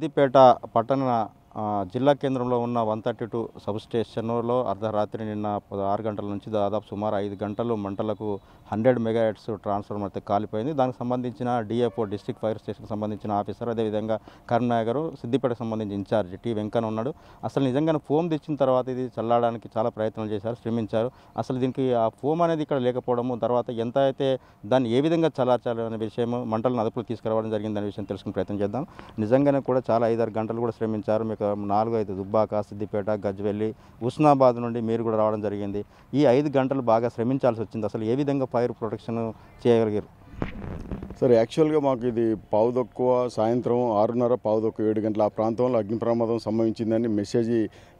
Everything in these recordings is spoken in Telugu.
సిద్దిపేట పట్టణ జిల్లా కేంద్రంలో ఉన్న 132 సబ్ స్టేషన్లో అర్ధరాత్రి నిన్న 6 గంటల నుంచి దాదాపు సుమారు 5 గంటలు మంటలకు 100 మెగాహెర్ట్జ్ ట్రాన్స్ఫార్మర్ అయితే కాలిపోయింది. దానికి సంబంధించిన డిఎఫ్ఓ డిస్ట్రిక్ట్ ఫైర్ స్టేషన్కి సంబంధించిన ఆఫీసర్, అదేవిధంగా కరీంనగర్ సిద్దిపేటకు సంబంధించి ఇన్ఛార్జ్ టి వెంకన్న ఉన్నాడు. అసలు నిజంగానే ఫోమ్ తెచ్చిన తర్వాత ఇది చల్లడానికి చాలా ప్రయత్నాలు చేశారు, శ్రమించారు. అసలు దీనికి ఆ ఫోమ్ అనేది ఇక్కడ లేకపోవడము, తర్వాత ఎంత అయితే దాన్ని ఏ విధంగా చల్లార్చాలి అనే విషయం, మంటలను అదుపులోకి తీసుకురావడం జరిగిందనే విషయం తెలుసుకునే ప్రయత్నం చేద్దాం. నిజంగానే కూడా చాలా 5-6 గంటలు కూడా శ్రమించారు. మీకు 4-5 దుబ్బాక, సిద్దిపేట, గజ్వెల్లి, హుస్నాబాద్ నుండి మీరు కూడా రావడం జరిగింది. ఈ 5 గంటలు బాగా శ్రమించాల్సి వచ్చింది. అసలు ఏ విధంగా ఫైర్ ప్రొటెక్షన్ చేయగలిగారు? సరే, యాక్చువల్గా మాకు ఇది పావుదక్కువ సాయంత్రం 6:30 పావుదక్కువ 7 గంటల ఆ ప్రాంతంలో అగ్ని ప్రమాదం సంభవించిందని మెసేజ్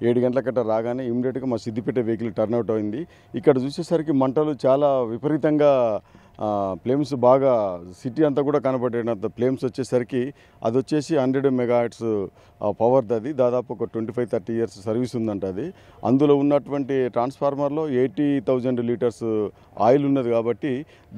7 గంటల కట్ట రాగానే ఇమ్మీడియట్గా మా సిద్దిపేట వెహికల్ టర్న్అవుట్ అయింది. ఇక్కడ చూసేసరికి మంటలు చాలా విపరీతంగా ఫ్లేమ్స్ బాగా సిటీ అంతా కూడా కనబడేంత ఫ్లేమ్స్ వచ్చేసరికి అది వచ్చేసి 100 మెగాహెర్ట్జ్ పవర్ది. అది దాదాపు ఒక 25-30 ఇయర్స్ సర్వీస్ ఉందంట. అది అందులో ఉన్నటువంటి ట్రాన్స్ఫార్మర్లో 80,000 లీటర్స్ ఆయిల్ ఉన్నది కాబట్టి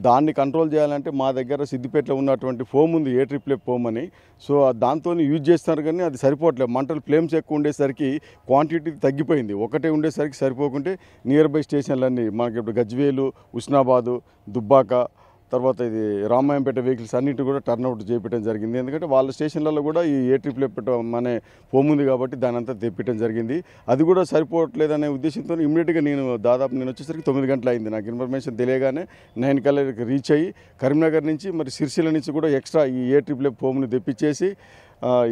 దాన్ని కంట్రోల్ చేయాలంటే మా దగ్గర సిద్దిపేటలో ఉన్నటువంటి ఫోమ్ ఉంది, ఏ ట్రిప్లే ఫోమ్ అని. సో దాంతో యూజ్ చేస్తున్నారు, కానీ అది సరిపోవట్లేదు. మంటలు ఫ్లేమ్స్ ఎక్కువ ఉండేసరికి క్వాంటిటీ తగ్గిపోయింది. ఒకటే ఉండేసరికి సరిపోకుంటే నియర్ బై స్టేషన్లన్నీ మనకి ఇప్పుడు గజ్వేలు, హుస్నాబాదు, దుబ్బాక, తర్వాత ఇది రామాయంపేట వెహికల్స్ అన్నిటి కూడా టర్న్అవుట్ చేయించడం జరిగింది. ఎందుకంటే వాళ్ళ స్టేషన్లలో కూడా ఈ ఏ ట్రిప్లే అనే ఫోమ్ ఉంది కాబట్టి దాని అంతా తెప్పించడం జరిగింది. అది కూడా సరిపోవట్లేదు అనే ఉద్దేశంతో ఇమ్మీడియట్గా నేను వచ్చేసరికి 9 గంటలు అయింది. నాకు ఇన్ఫర్మేషన్ తెలియగానే 9 కల్లా రీచ్ అయ్యి కరీంనగర్ నుంచి మరి సిరిసిల్ల నుంచి కూడా ఎక్స్ట్రా ఈ ఏ ట్రిప్లే ఫోమ్ని తెప్పించేసి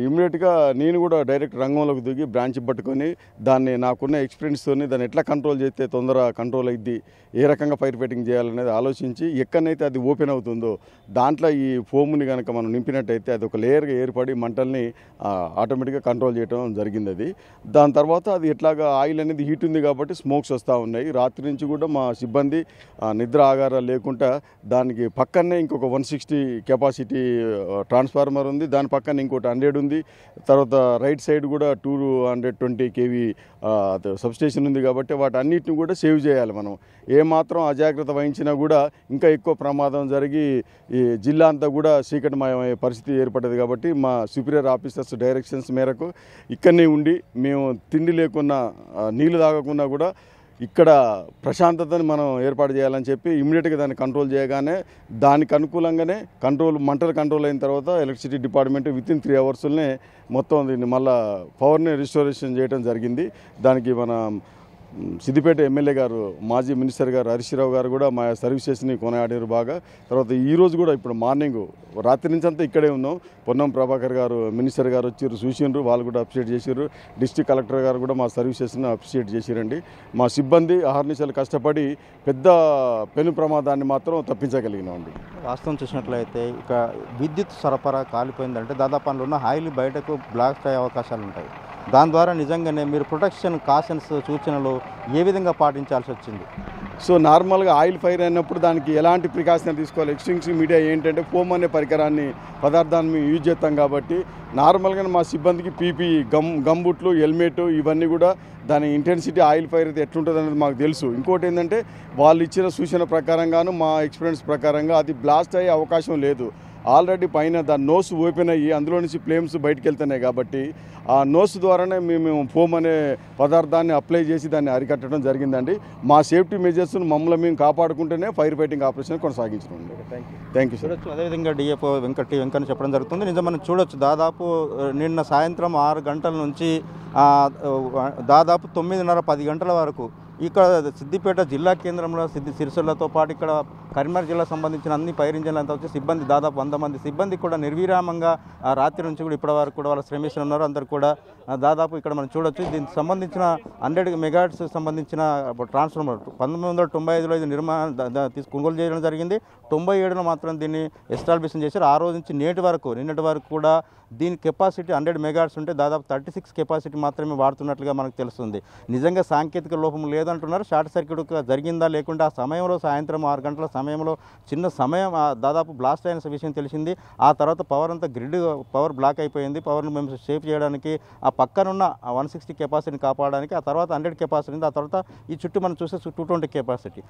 ఇమ్మీడియట్గా నేను కూడా డైరెక్ట్ రంగంలోకి దిగి బ్రాంచ్ పట్టుకొని దాన్ని నాకున్న ఎక్స్పీరియన్స్తో దాన్ని ఎట్లా కంట్రోల్ చేస్తే తొందర కంట్రోల్ అయ్యిద్ది, ఏ రకంగా ఫైర్ ఫైటింగ్ చేయాలనేది ఆలోచించి ఎక్కడైతే అది ఓపెన్ అవుతుందో దాంట్లో ఈ ఫోమ్ని కనుక మనం నింపినట్టయితే అది ఒక లేయర్గా ఏర్పడి మంటల్ని ఆటోమేటిక్గా కంట్రోల్ చేయడం జరిగింది. అది దాని తర్వాత అది ఎట్లాగా ఆయిల్ అనేది హీట్ ఉంది కాబట్టి స్మోక్స్ వస్తూ ఉన్నాయి. రాత్రి నుంచి కూడా మా సిబ్బంది నిద్ర ఆగారాలు లేకుండా దానికి పక్కనే ఇంకొక 160 కెపాసిటీ ట్రాన్స్ఫార్మర్ ఉంది, దాని పక్కన ఇంకోటి 100 ఉంది, తర్వాత రైట్ సైడ్ కూడా 220 kV సబ్స్టేషన్ ఉంది కాబట్టి వాటి అన్నిటిని కూడా సేవ్ చేయాలి. మనం ఏమాత్రం అజాగ్రత్త వహించినా కూడా ఇంకా ఎక్కువ ప్రమాదం జరిగి ఈ జిల్లా అంతా కూడా చీకటిమయమయ్యే పరిస్థితి ఏర్పడ్డది. కాబట్టి మా సుపీరియర్ ఆఫీసర్స్ డైరెక్షన్స్ మేరకు ఇక్కడనే ఉండి మేము తిండి లేకున్నా నీళ్లు తాగకుండా కూడా ఇక్కడ ప్రశాంతతని మనం ఏర్పాటు చేయాలని చెప్పి ఇమ్మీడియట్గా దాన్ని కంట్రోల్ చేయగానే దానికి అనుకూలంగానే మంటలు కంట్రోల్ అయిన తర్వాత ఎలక్ట్రిసిటీ డిపార్ట్మెంట్ వితిన్ 3 అవర్స్లోనే మొత్తం దీన్ని మళ్ళీ పవర్ని రిస్టోరేషన్ చేయడం జరిగింది. దానికి మన సిద్దిపేట ఎమ్మెల్యే గారు, మాజీ మినిస్టర్ గారు హరీశ్రావు గారు కూడా మా సర్వీసెస్ని కొనియాడారు బాగా. తర్వాత ఈరోజు కూడా ఇప్పుడు మార్నింగ్ రాత్రి నుంచి అంతా ఇక్కడే ఉన్నాం. పొన్నం ప్రభాకర్ గారు మినిస్టర్ గారు వచ్చారు, చూసిండ్రు, వాళ్ళు కూడా అప్రిషియేట్ చేశారు. డిస్ట్రిక్ట్ కలెక్టర్ గారు కూడా మా సర్వీసెస్ని అప్రిషియేట్ చేశారండి. మా సిబ్బంది అహర్నిశలు కష్టపడి పెద్ద పెను ప్రమాదాన్ని మాత్రం తప్పించగలిగినామండి. వాస్తవం చూసినట్లయితే ఇక విద్యుత్ సరఫరా కాలిపోయిందంటే దాదాపు అందులో ఉన్న ఆయిల్ బయటకు బ్లాస్ట్ అయ్యే అవకాశాలు ఉంటాయి. దాని ద్వారా నిజంగానే మీరు ప్రొటెక్షన్ కాషన్స్ సూచనలు ఏ విధంగా పాటించాల్సి వచ్చింది? సో నార్మల్గా ఆయిల్ ఫైర్ అయినప్పుడు దానికి ఎలాంటి ప్రికాషన్ తీసుకోవాలి? ఎక్స్టింగ్విషింగ్ మీడియా ఏంటంటే ఫోమ్ అనే పదార్థాన్ని మేము యూజ్ చేస్తాం కాబట్టి నార్మల్గా మా సిబ్బందికి పీపీ గంబుట్లు, హెల్మెట్ ఇవన్నీ కూడా దాని ఇంటెన్సిటీ ఆయిల్ ఫైర్ అయితే ఎట్లుంటుంది అనేది మాకు తెలుసు. ఇంకోటి ఏంటంటే వాళ్ళు ఇచ్చిన సూచన ప్రకారంగాను మా ఎక్స్పీరియన్స్ ప్రకారంగా అది బ్లాస్ట్ అయ్యే అవకాశం లేదు. ఆల్రెడీ పైన దాని నోస్ ఓపెన్ అయ్యి అందులో నుంచి ఫ్లేమ్స్ బయటకు వెళ్తున్నాయి కాబట్టి ఆ నోస్ ద్వారానే మేము ఫోమ్ అనే పదార్థాన్ని అప్లై చేసి దాన్ని అరికట్టడం జరిగిందండి. మా సేఫ్టీ మెజర్స్ను మమ్మల్ని మేము కాపాడుకుంటేనే ఫైర్ ఫైటింగ్ ఆపరేషన్ కొనసాగించడం. Thank you sir. అదేవిధంగా డిఎఫ్ఓ వెంకన్న చెప్పడం జరుగుతుంది. నిజం మనం చూడొచ్చు, దాదాపు నిన్న సాయంత్రం 6 గంటల నుంచి దాదాపు 9:30-10 గంటల వరకు ఇక్కడ సిద్దిపేట జిల్లా కేంద్రంలో సిరిసిల్లతో పాటు ఇక్కడ కరీంనగర్ జిల్లాకు సంబంధించిన అన్ని ఫైర్ ఇంజన్లంతా వచ్చి సిబ్బంది దాదాపు 100 మంది సిబ్బంది కూడా నిర్విరామంగా రాత్రి నుంచి కూడా ఇప్పటి వరకు కూడా వాళ్ళు శ్రమిస్తూ ఉన్నారు. అందరు కూడా దాదాపు ఇక్కడ మనం చూడొచ్చు, దీనికి సంబంధించిన 100 మెగాహెర్ట్జ్ సంబంధించిన ట్రాన్స్ఫార్మర్ 1995లో ఇది కొనుగోలు చేయడం జరిగింది. 97లో మాత్రం దీన్ని ఎస్టాబ్లిషన్ చేశారు. ఆ రోజు నుంచి నిన్నటి వరకు కూడా దీని కెపాసిటీ 100 మెగాహెర్ట్జ్ ఉంటే దాదాపు 36 కెపాసిటీ మాత్రమే వాడుతున్నట్లుగా మనకు తెలుస్తుంది. నిజంగా సాంకేతిక లోపం లేదంటున్నారు. షార్ట్ సర్క్యూట్ జరిగిందా లేకుండా ఆ సమయంలో సాయంత్రం 6 గంటల సమయంలో చిన్న సమయం దాదాపు బ్లాస్ట్ అయిన విషయం తెలిసింది. ఆ తర్వాత పవర్ బ్లాక్ అయిపోయింది. పవర్ను మేము సేవ్ చేయడానికి ఆ పక్కనున్న 160 కెపాసిటీని కాపాడడానికి, ఆ తర్వాత 100 కెపాసిటీ, ఆ తర్వాత ఈ చుట్టూ మనం చూస్తే 220 కెపాసిటీ.